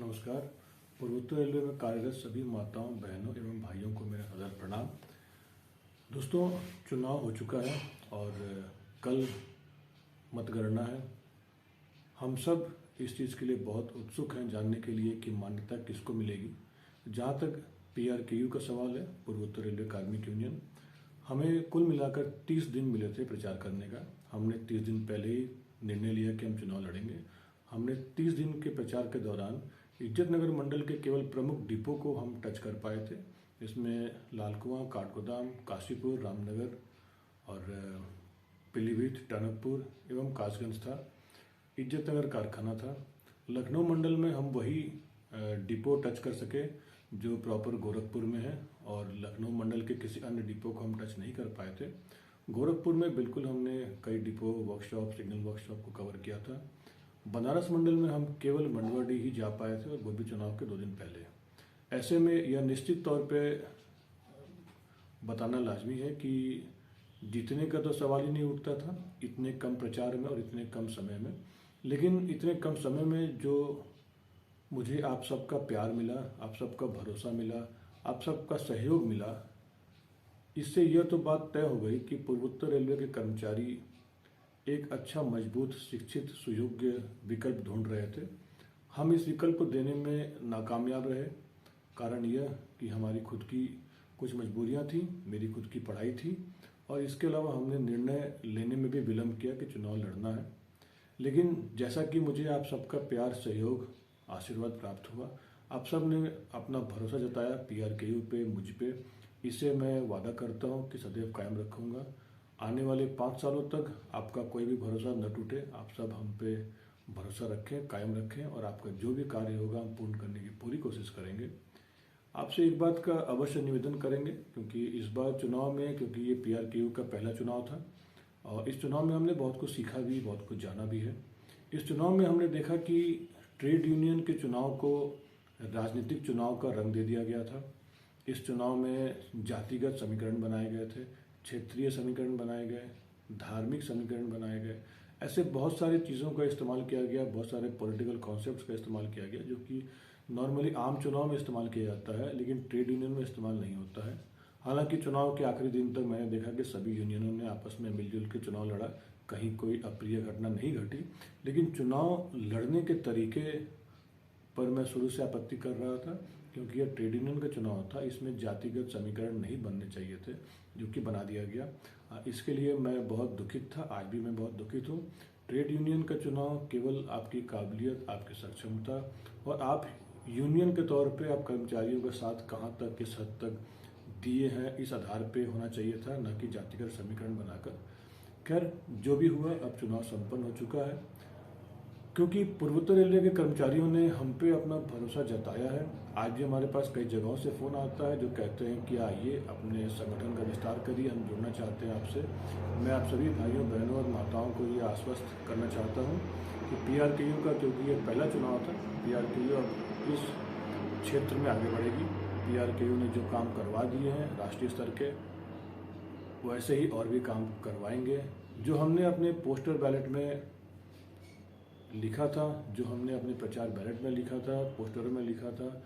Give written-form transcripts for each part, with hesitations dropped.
नमस्कार। पूर्वोत्तर रेलवे में कार्यरत सभी माताओं, बहनों एवं भाइयों को मेरा सादर प्रणाम। दोस्तों, चुनाव हो चुका है और कल मतगणना है। हम सब इस चीज़ के लिए बहुत उत्सुक हैं जानने के लिए कि मान्यता किसको मिलेगी। जहाँ तक PRKU का सवाल है, पूर्वोत्तर रेलवे कार्मिक यूनियन, हमें कुल मिलाकर 30 दिन मिले थे प्रचार करने का। हमने 30 दिन पहले ही निर्णय लिया कि हम चुनाव लड़ेंगे। हमने 30 दिन के प्रचार के दौरान इज्जतनगर मंडल के केवल प्रमुख डिपो को हम टच कर पाए थे। इसमें लालकुआं, काठगोदाम, काशीपुर, रामनगर और पीलीभीत, टनकपुर एवं कासगंज था। इज्जतनगर कारखाना था। लखनऊ मंडल में हम वही डिपो टच कर सके जो प्रॉपर गोरखपुर में है, और लखनऊ मंडल के किसी अन्य डिपो को हम टच नहीं कर पाए थे। गोरखपुर में बिल्कुल हमने कई डिपो, वर्कशॉप, सिग्नल वर्कशॉप को कवर किया था। बनारस मंडल में हम केवल मंडवाडी ही जा पाए थे, और वो भी चुनाव के 2 दिन पहले। ऐसे में यह निश्चित तौर पे बताना लाजमी है कि जीतने का तो सवाल ही नहीं उठता था इतने कम प्रचार में और इतने कम समय में। लेकिन इतने कम समय में जो मुझे आप सबका प्यार मिला, आप सबका भरोसा मिला, आप सबका सहयोग मिला, इससे यह तो बात तय हो गई कि पूर्वोत्तर रेलवे के कर्मचारी एक अच्छा, मजबूत, शिक्षित, सुयोग्य विकल्प ढूंढ रहे थे। हम इस विकल्प को देने में नाकामयाब रहे। कारण यह कि हमारी खुद की कुछ मजबूरियां थी, मेरी खुद की पढ़ाई थी, और इसके अलावा हमने निर्णय लेने में भी विलम्ब किया कि चुनाव लड़ना है। लेकिन जैसा कि मुझे आप सबका प्यार, सहयोग, आशीर्वाद प्राप्त हुआ, आप सब ने अपना भरोसा जताया PRKU पे, मुझ पे, इसे मैं वादा करता हूँ कि सदैव कायम रखूँगा। आने वाले 5 सालों तक आपका कोई भी भरोसा न टूटे। आप सब हम पे भरोसा रखें, कायम रखें, और आपका जो भी कार्य होगा हम पूर्ण करने की पूरी कोशिश करेंगे। आपसे एक बात का अवश्य निवेदन करेंगे, क्योंकि इस बार चुनाव में, क्योंकि ये PRKU का पहला चुनाव था, और इस चुनाव में हमने बहुत कुछ सीखा भी, बहुत कुछ जाना भी है। इस चुनाव में हमने देखा कि ट्रेड यूनियन के चुनाव को राजनीतिक चुनाव का रंग दे दिया गया था। इस चुनाव में जातिगत समीकरण बनाए गए थे, क्षेत्रीय समीकरण बनाए गए, धार्मिक समीकरण बनाए गए। ऐसे बहुत सारी चीज़ों का इस्तेमाल किया गया, बहुत सारे पॉलिटिकल कॉन्सेप्ट्स का इस्तेमाल किया गया, जो कि नॉर्मली आम चुनाव में इस्तेमाल किया जाता है, लेकिन ट्रेड यूनियन में इस्तेमाल नहीं होता है। हालांकि चुनाव के आखिरी दिन तक मैंने देखा कि सभी यूनियनों ने आपस में मिलजुल के चुनाव लड़ा, कहीं कोई अप्रिय घटना नहीं घटी। लेकिन चुनाव लड़ने के तरीके पर मैं शुरू से आपत्ति कर रहा था, क्योंकि यह ट्रेड यूनियन का चुनाव था। इसमें जातिगत समीकरण नहीं बनने चाहिए थे, जो कि बना दिया गया। इसके लिए मैं बहुत दुखित था, आज भी मैं बहुत दुखित हूँ। ट्रेड यूनियन का चुनाव केवल आपकी काबिलियत, आपकी सक्षमता और आप यूनियन के तौर पे आप कर्मचारियों का साथ कहाँ तक, किस हद तक दिए हैं, इस आधार पे होना चाहिए था, न कि जातिगत समीकरण बनाकर। खैर, जो भी हुआ, अब चुनाव संपन्न हो चुका है। क्योंकि पूर्वोत्तर रेलवे के कर्मचारियों ने हम पे अपना भरोसा जताया है। आज भी हमारे पास कई जगहों से फ़ोन आता है जो कहते हैं कि आइए, अपने संगठन का विस्तार करिए, हम जुड़ना चाहते हैं आपसे। मैं आप सभी भाइयों, बहनों और माताओं को ये आश्वस्त करना चाहता हूँ कि PRKU का, क्योंकि ये पहला चुनाव था, PRKU अब इस क्षेत्र में आगे बढ़ेगी। PRKU ने जो काम करवा दिए हैं राष्ट्रीय स्तर के, वैसे ही और भी काम करवाएंगे। जो हमने अपने पोस्टर बैलेट में लिखा था, जो हमने अपने प्रचार बैलेट में लिखा था, पोस्टरों में लिखा था,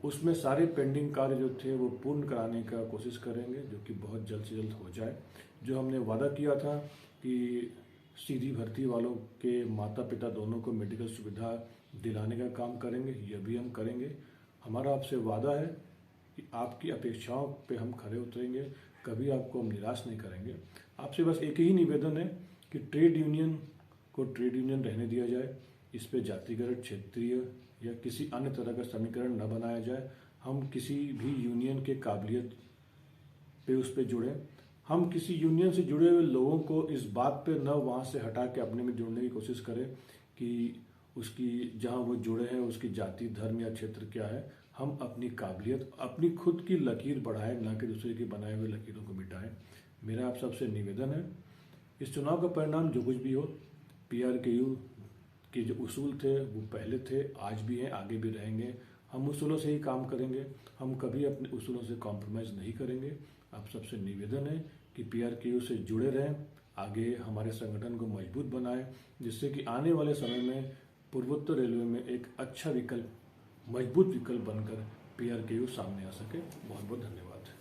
उसमें सारे पेंडिंग कार्य जो थे वो पूर्ण कराने का कोशिश करेंगे, जो कि बहुत जल्द से जल्द हो जाए। जो हमने वादा किया था कि सीधी भर्ती वालों के माता पिता दोनों को मेडिकल सुविधा दिलाने का काम करेंगे, यह भी हम करेंगे। हमारा आपसे वादा है कि आपकी अपेक्षाओं पे हम खरे उतरेंगे, कभी आपको हम निराश नहीं करेंगे। आपसे बस एक ही निवेदन है कि ट्रेड यूनियन को ट्रेड यूनियन रहने दिया जाए। इस पे जातिगत, क्षेत्रीय या किसी अन्य तरह का समीकरण न बनाया जाए। हम किसी भी यूनियन के काबिलियत पे उस पे जुड़ें। हम किसी यूनियन से जुड़े हुए लोगों को इस बात पे न वहाँ से हटा के अपने में जोड़ने की कोशिश करें कि उसकी, जहाँ वो जुड़े हैं, उसकी जाति, धर्म या क्षेत्र क्या है। हम अपनी काबिलियत, अपनी खुद की लकीर बढ़ाएं, न कि दूसरे की बनाए हुए लकीरों को मिटाएं। मेरा आप सबसे निवेदन है, इस चुनाव का परिणाम जो कुछ भी हो, PRKU के जो उसूल थे वो पहले थे, आज भी हैं, आगे भी रहेंगे। हम उसूलों से ही काम करेंगे, हम कभी अपने उसूलों से कॉम्प्रोमाइज़ नहीं करेंगे। आप सबसे निवेदन है कि PRKU से जुड़े रहें, आगे हमारे संगठन को मजबूत बनाएं, जिससे कि आने वाले समय में पूर्वोत्तर रेलवे में एक अच्छा विकल्प मजबूत विकल्प बनकर PRKU सामने आ सके। बहुत बहुत धन्यवाद।